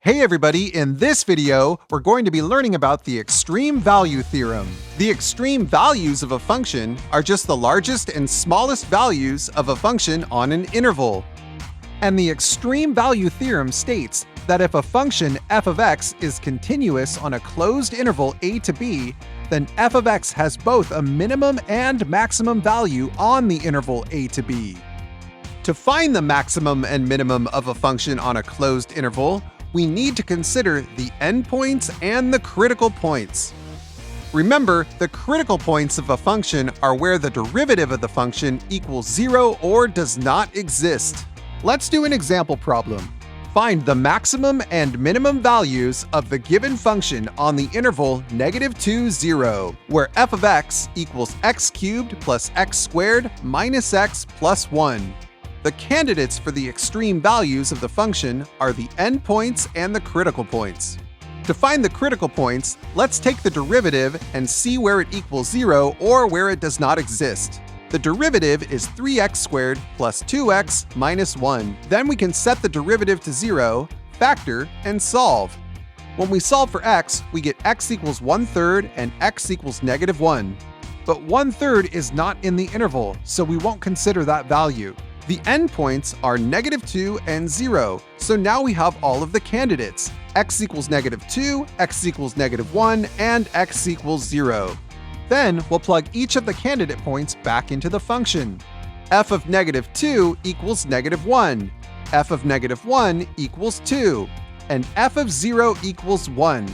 Hey everybody, in this video, we're going to be learning about the extreme value theorem. The extreme values of a function are just the largest and smallest values of a function on an interval. And the extreme value theorem states that if a function f of x is continuous on a closed interval a to b, then f of x has both a minimum and maximum value on the interval a to b. To find the maximum and minimum of a function on a closed interval, we need to consider the endpoints and the critical points. Remember, the critical points of a function are where the derivative of the function equals 0 or does not exist. Let's do an example problem. Find the maximum and minimum values of the given function on the interval -2, 0, where f of x equals x cubed plus x squared minus x plus 1. The candidates for the extreme values of the function are the endpoints and the critical points. To find the critical points, let's take the derivative and see where it equals 0 or where it does not exist. The derivative is 3x squared plus 2x minus 1. Then we can set the derivative to 0, factor, and solve. When we solve for x, we get x equals 1/3 and x equals -1. But 1/3 is not in the interval, so we won't consider that value. The endpoints are -2 and 0, so now we have all of the candidates. X equals -2, x equals -1, and x equals 0. Then we'll plug each of the candidate points back into the function. F of -2 equals -1, f of -1 equals 2, and f of 0 equals 1.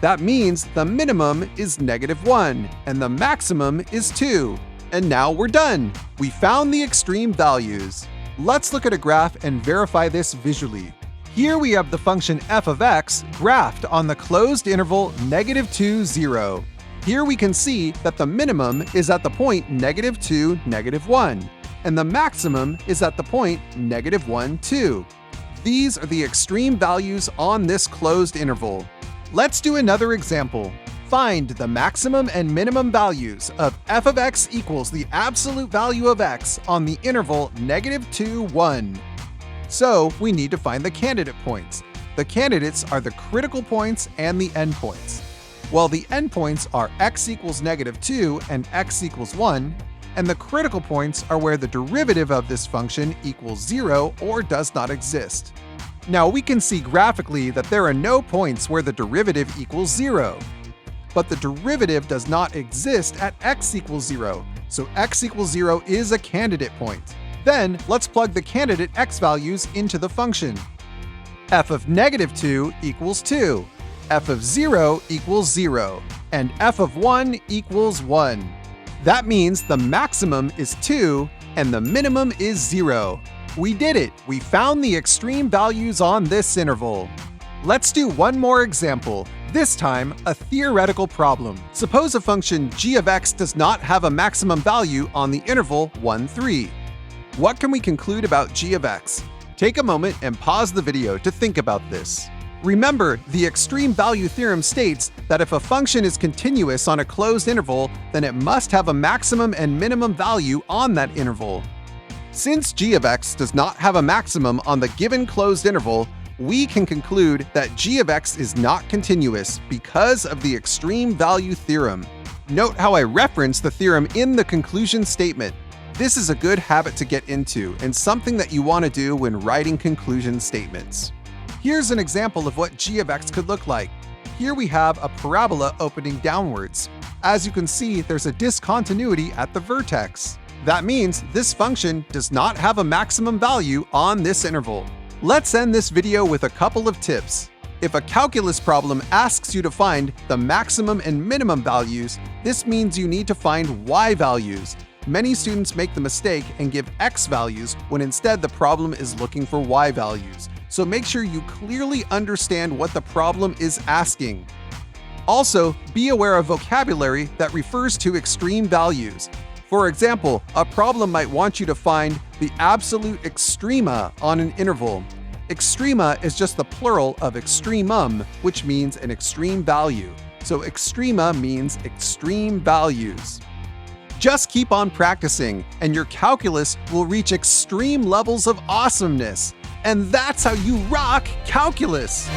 That means the minimum is -1, and the maximum is 2. And now we're done! We found the extreme values. Let's look at a graph and verify this visually. Here we have the function f of x graphed on the closed interval -2, 0. Here we can see that the minimum is at the point -2, -1, and the maximum is at the point -1, 2. These are the extreme values on this closed interval. Let's do another example. Find the maximum and minimum values of f of x equals the absolute value of x on the interval -2, 1. So we need to find the candidate points. The candidates are the critical points and the endpoints. Well, the endpoints are x equals -2 and x equals 1, and the critical points are where the derivative of this function equals 0 or does not exist. Now we can see graphically that there are no points where the derivative equals 0. But the derivative does not exist at x equals 0, so x equals 0 is a candidate point. Then let's plug the candidate x values into the function. F of -2 equals 2, f of 0 equals 0, and f of 1 equals 1. That means the maximum is 2 and the minimum is 0. We did it! We found the extreme values on this interval. Let's do one more example, this time a theoretical problem. Suppose a function g of x does not have a maximum value on the interval 1, 3. What can we conclude about g of x? Take a moment and pause the video to think about this. Remember, the extreme value theorem states that if a function is continuous on a closed interval, then it must have a maximum and minimum value on that interval. Since g of x does not have a maximum on the given closed interval, we can conclude that g of x is not continuous because of the extreme value theorem. Note how I reference the theorem in the conclusion statement. This is a good habit to get into and something that you want to do when writing conclusion statements. Here's an example of what g of x could look like. Here we have a parabola opening downwards. As you can see, there's a discontinuity at the vertex. That means this function does not have a maximum value on this interval. Let's end this video with a couple of tips. If a calculus problem asks you to find the maximum and minimum values, this means you need to find y values. Many students make the mistake and give x values when instead the problem is looking for y values. So make sure you clearly understand what the problem is asking. Also, be aware of vocabulary that refers to extreme values. For example, a problem might want you to find the absolute extrema on an interval. Extrema is just the plural of extremum, which means an extreme value. So extrema means extreme values. Just keep on practicing, and your calculus will reach extreme levels of awesomeness. And that's how you rock calculus!